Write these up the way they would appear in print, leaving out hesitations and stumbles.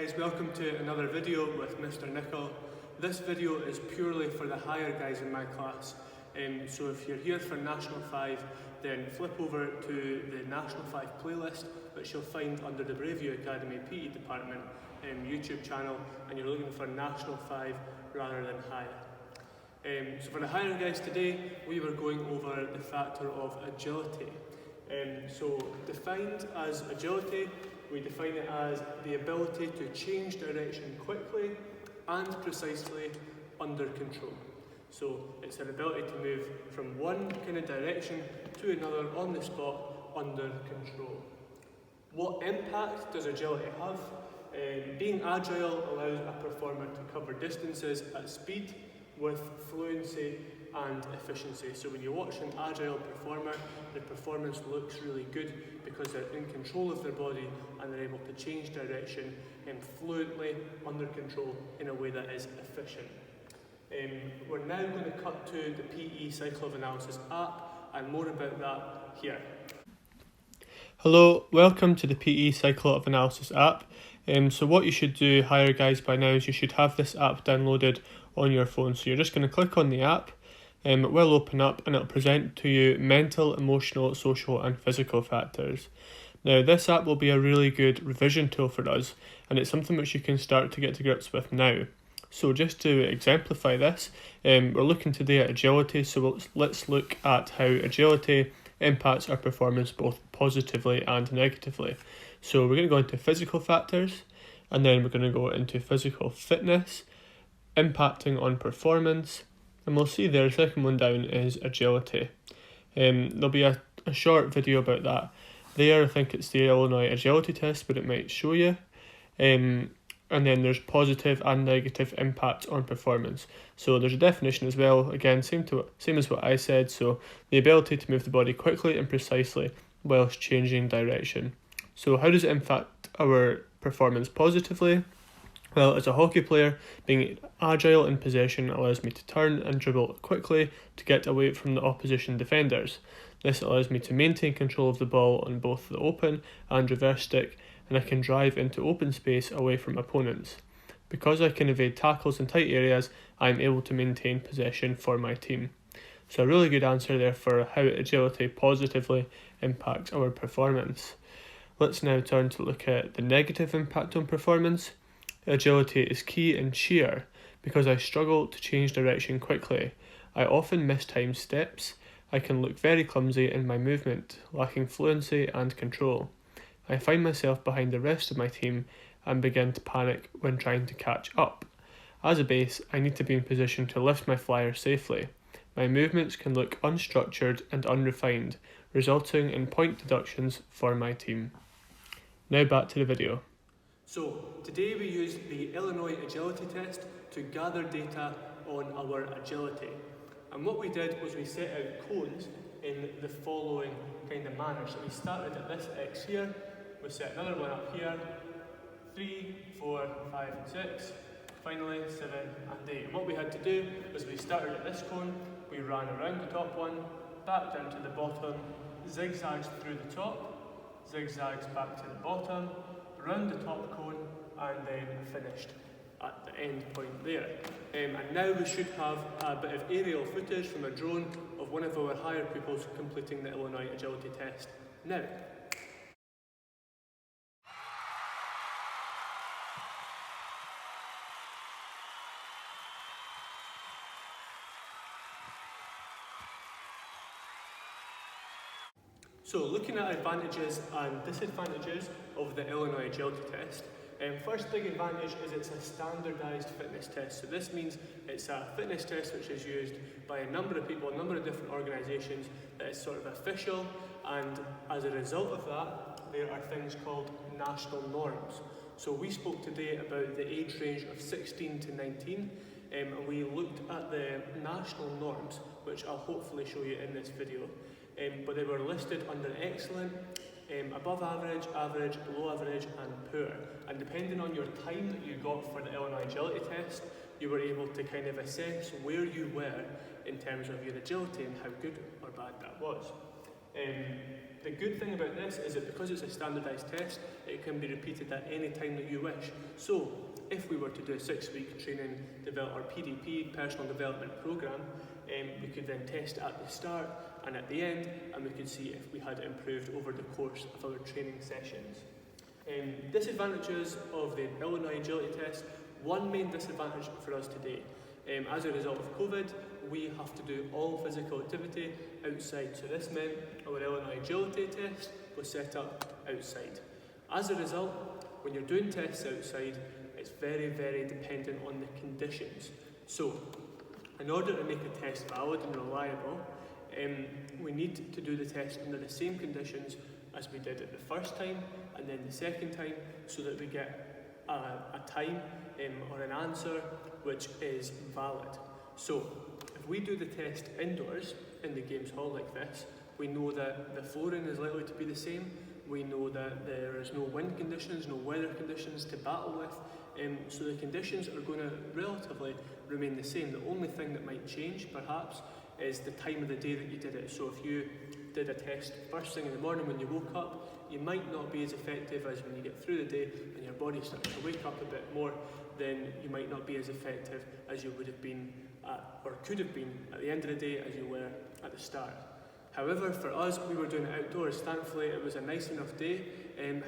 guys, welcome to another video with Mr. Nicol. This video is purely for the higher guys in my class. So if you're here for National 5, then flip over to the National 5 playlist, which you'll find under the Braveview Academy PE Department YouTube channel, and you're looking for National 5 rather than higher. So for the higher guys today, we were going over the factor of agility. So defined as agility, we define it as the ability to change direction quickly and precisely under control. So it's an ability to move from one kind of direction to another on the spot under control. What impact does agility have? Being agile allows a performer to cover distances at speed with fluency and efficiency. So when you watch an agile performer, their performance looks really good because they're in control of their body and they're able to change direction fluently under control in a way that is efficient. We're now going to cut to the PE Cycle of Analysis app, and more about that here. Hello, welcome to the PE Cycle of Analysis app. So what you should do, higher guys, by now is you should have this app downloaded on your phone. So you're just going to click on the app. It will open up and it'll present to you mental, emotional, social and physical factors. Now this app will be a really good revision tool for us, and it's something which you can start to get to grips with now. So just to exemplify this, we're looking today at agility, so let's look at how agility impacts our performance both positively and negatively. So we're going to go into physical factors, and then we're going to go into physical fitness, impacting on performance, and we'll see there, the second one down is agility. There'll be a short video about that. There, I think it's the Illinois agility test, but it might show you. And then there's positive and negative impact on performance. So there's a definition as well, again, same as what I said. So the ability to move the body quickly and precisely whilst changing direction. So how does it impact our performance positively? Well, as a hockey player, being agile in possession allows me to turn and dribble quickly to get away from the opposition defenders. This allows me to maintain control of the ball on both the open and reverse stick, and I can drive into open space away from opponents. Because I can evade tackles in tight areas, I am able to maintain possession for my team. So a really good answer there for how agility positively impacts our performance. Let's now turn to look at the negative impact on performance. Agility is key in cheer because I struggle to change direction quickly. I often mistime steps. I can look very clumsy in my movement, lacking fluency and control. I find myself behind the rest of my team and begin to panic when trying to catch up. As a base, I need to be in position to lift my flyer safely. My movements can look unstructured and unrefined, resulting in point deductions for my team. Now back to the video. So today we used the Illinois agility test to gather data on our agility. And what we did was we set out cones in the following kind of manner. So we started at this X here, we set another one up here, 3, 4, 5 and 6, finally 7 and 8. And what we had to do was we started at this cone, we ran around the top one, back down to the bottom, zigzags through the top, zigzags back to the bottom, around the top cone, and then finished at the end point there. And now we should have a bit of aerial footage from a drone of one of our higher pupils completing the Illinois agility test now. So looking at advantages and disadvantages of the Illinois agility test, first big advantage is it's a standardised fitness test. So this means it's a fitness test which is used by a number of people, a number of different organisations, that is sort of official, and as a result of that, there are things called national norms. So we spoke today about the age range of 16 to 19, and we looked at the national norms, which I'll hopefully show you in this video. But they were listed under excellent, above average, average, below average and poor. And depending on your time that you got for the Illinois agility test, you were able to kind of assess where you were in terms of your agility and how good or bad that was. The good thing about this is that because it's a standardised test, it can be repeated at any time that you wish. So, if we were to do a 6-week training, develop our PDP, personal development programme, we could then test at the start and at the end, and we could see if we had improved over the course of our training sessions. Disadvantages of the Illinois Agility Test. One main disadvantage for us today. As a result of COVID, we have to do all physical activity outside. So this meant our Illinois Agility Test was set up outside. As a result, when you're doing tests outside, it's very, very dependent on the conditions. So, in order to make a test valid and reliable, we need to do the test under the same conditions as we did it the first time and then the second time, so that we get a time or an answer which is valid. So if we do the test indoors in the games hall like this, we know that the flooring is likely to be the same. We know that there is no wind conditions, no weather conditions to battle with, so the conditions are going to relatively remain the same. The only thing that might change, perhaps, is the time of the day that you did it. So if you did a test first thing in the morning when you woke up, you might not be as effective as when you get through the day and your body starts to wake up a bit more. Then you might not be as effective as you would have been or could have been at the end of the day as you were at the start. However, for us, we were doing it outdoors. Thankfully, it was a nice enough day.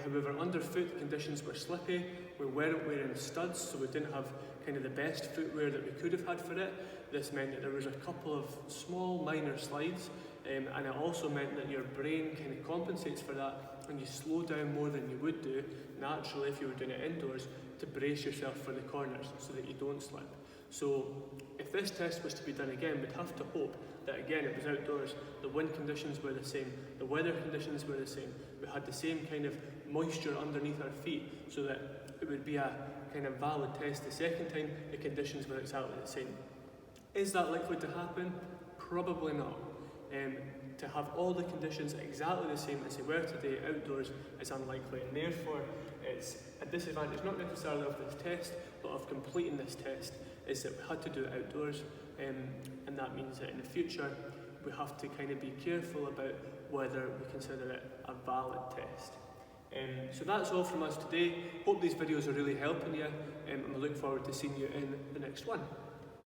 However, underfoot, the conditions were slippy. We weren't wearing studs, so we didn't have kind of the best footwear that we could have had for it. This meant that there was a couple of small, minor slides, and it also meant that your brain kind of compensates for that, and you slow down more than you would do naturally if you were doing it indoors, to brace yourself for the corners so that you don't slip. So if this test was to be done again, we'd have to hope that again it was outdoors, the wind conditions were the same, the weather conditions were the same, we had the same kind of moisture underneath our feet, so that it would be a kind of valid test the second time, the conditions were exactly the same. Is that likely to happen? Probably not. To have all the conditions exactly the same as they were today outdoors is unlikely, and therefore it's a disadvantage not necessarily of this test but of completing this test, is that we had to do it outdoors, and that means that in the future we have to kind of be careful about whether we consider it a valid test. So that's all from us today. Hope these videos are really helping you, and we look forward to seeing you in the next one.